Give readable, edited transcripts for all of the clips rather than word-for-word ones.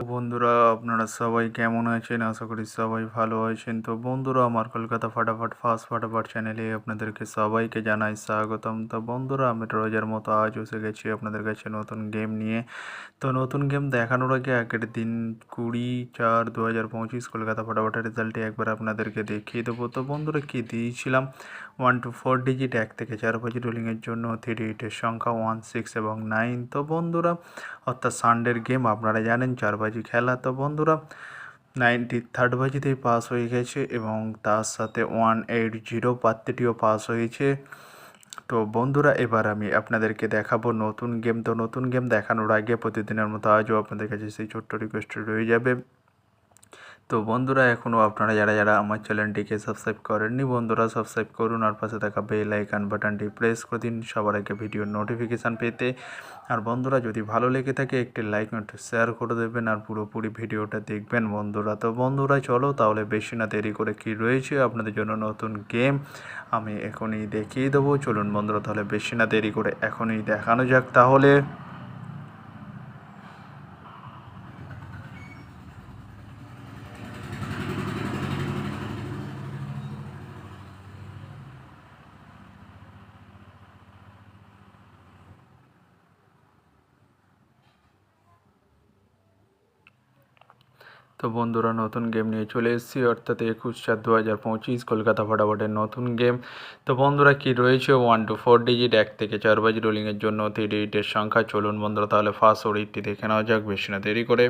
বন্ধুরা, আপনারা সবাই কেমন আছেন? আশা করি সবাই ভালো আছেন। তো বন্ধুরা, আমার কলকাতা ফাটাফাট ফার্স্ট ফাটাফাট চ্যানেলে আপনাদেরকে সবাইকে জানাই স্বাগতম। তো বন্ধুরা, আমি রোজের মতো আজ এসে গেছি আপনাদের কাছে নতুন গেম নিয়ে। তো নতুন গেম দেখানোর আগে আগের দিন 20/4/2025 কলকাতা ফাটাফাটের রেজাল্টটি একবার আপনাদেরকে দেখিয়ে দেবো। তো বন্ধুরা, কি দিয়েছিলাম 1 to 4 ডিজিট 1 থেকে 4 বাজি রোলিংয়ের জন্য 3 ডিজিটের সংখ্যা 1, 6 এবং 9। তো বন্ধুরা, অর্থাৎ সানডের গেম আপনারা জানেন 4 বাজি খেলা। তো বন্ধুরা, 93rd বাজিতেই পাস হয়ে গেছে এবং তার সাথে 180 প্রার্থীটিও পাস হয়েছে। তো বন্ধুরা, এবার আমি আপনাদেরকে দেখাবো নতুন গেম। তো নতুন গেম দেখানোর আগে প্রতিদিনের মতো আজও আপনাদের কাছে সেই ছোট্ট রিকোয়েস্ট রয়ে যাবে। তো বন্ধুরা, এখনও আপনারা যারা যারা আমার চ্যানেলটিকে সাবস্ক্রাইব করেননি, বন্ধুরা সাবস্ক্রাইব করুন আর পাশে থাকা বেল আইকন বাটনটি প্রেস করে দিন সবার আগে ভিডিওর নোটিফিকেশান পেতে। আর বন্ধুরা, যদি ভালো লেগে থাকে একটি লাইক একটু শেয়ার করে দেবেন আর পুরোপুরি ভিডিওটা দেখবেন বন্ধুরা। তো বন্ধুরা, চলো তাহলে বেশি না দেরি করে কি রয়েছে আপনাদের জন্য নতুন গেম আমি এখনই দেখিয়ে দেবো। চলুন বন্ধুরা, তাহলে বেশি না দেরি করে এখনই দেখানো যাক তাহলে। তো বন্ধুরা, নতুন গেম নিয়ে চলে এসেছি, অর্থাৎ 21/4/2025 কলকাতা ফাটাফাটের নতুন গেম। তো বন্ধুরা, কি রয়েছে 1 to 4 ডিজিট 1 থেকে 4 বাজি রোলিংয়ের জন্য 3 ডিজিটের সংখ্যা। চলুন বন্ধুরা, তাহলে ফার্স্ট ওডিটি দেখে নেওয়া যাক বেশি না দেরি করে।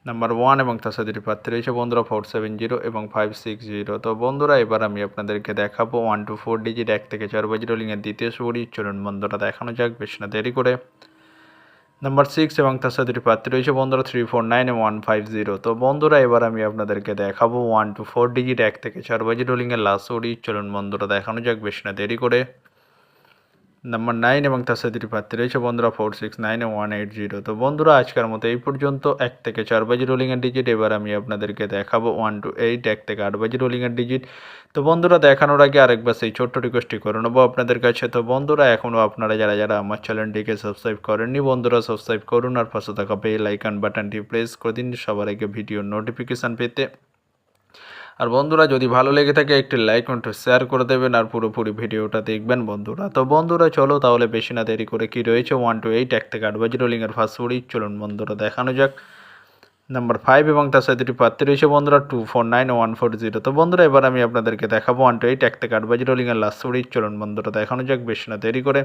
নাম্বার 1 এবং তার সাথে প্রার্থী রয়েছে বন্ধুরা 470 এবং 560। তো বন্ধুরা, এবার আমি আপনাদেরকে দেখাবো 1 to 4 ডিজিট 1 থেকে 4 বাজি রোলিংয়ের দ্বিতীয় ওডি। চলুন বন্ধুরা, দেখানো যাক বেশি না দেরি করে। নাম্বার 6 এবং তার সাথে প্রার্থী রয়েছে বন্ধুরা 349 এবং 150। তো বন্ধুরা, এবার আমি আপনাদেরকে দেখাবো 1 to 4 ডিজিট 1 থেকে 4 বাজি রোলিংয়ের লাস্ট ওডি। চলুন বন্ধুরা, দেখানো যাক বেশি না দেরি করে। নাম্বার 9 এবং তার সাথে প্রার্থী রয়েছে বন্ধুরা 469 এবং 180। তো বন্ধুরা, আজকের মতো এই পর্যন্ত 1 থেকে 4 বাজি রোলিংয়ের ডিজিট। এবার আমি আপনাদেরকে দেখাবো 1 to 8 1 থেকে 8 বাজি রোলিংয়ের ডিজিট। তো বন্ধুরা, দেখানোর আগে আরেকবার সেই ছোট্ট রিকোয়েস্টটি করে নেবো আপনাদের কাছে। তো বন্ধুরা, এখনও আপনারা যারা যারা আমার চ্যানেলটিকে সাবস্ক্রাইব করেননি, বন্ধুরা সাবস্ক্রাইব করুন আর পাশে থাকা বেল আইকন বাটনটি প্রেস করে দিন সবার আগে ভিডিওর নোটিফিকেশান পেতে। আর বন্ধুরা, যদি ভালো লেগে থাকে একটি লাইক একটু শেয়ার করে দেবেন আর পুরোপুরি ভিডিওটা দেখবেন বন্ধুরা। তো বন্ধুরা, চলো তাহলে বেশি না দেরি করে কি রয়েছে 1 to 8 1 থেকে 8 বাজি রোলিংয়ের ফার্স্ট ওডি। চলুন বন্ধুরা, দেখানো যাক। নাম্বার 5 এবং তার সাথে প্রার্থী রয়েছে বন্ধুরা 249 ও 140। তো বন্ধুরা, এবার আমি আপনাদেরকে দেখাবো 1 to 8 1 থেকে 8 বাজি রোলিংয়ের লাস্ট ওডি। চলুন বন্ধুরা, দেখানো যাক বেশি না দেরি করে।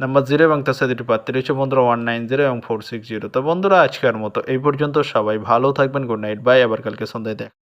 নাম্বার 0 এবং তার সাথে প্রার্থী রয়েছে বন্ধুরা 190 এবং 460। তো বন্ধুরা, আজকের মতো এই পর্যন্ত। সবাই ভালো থাকবেন। Good night, bye. আবার কালকে সন্ধ্যায় দেখা।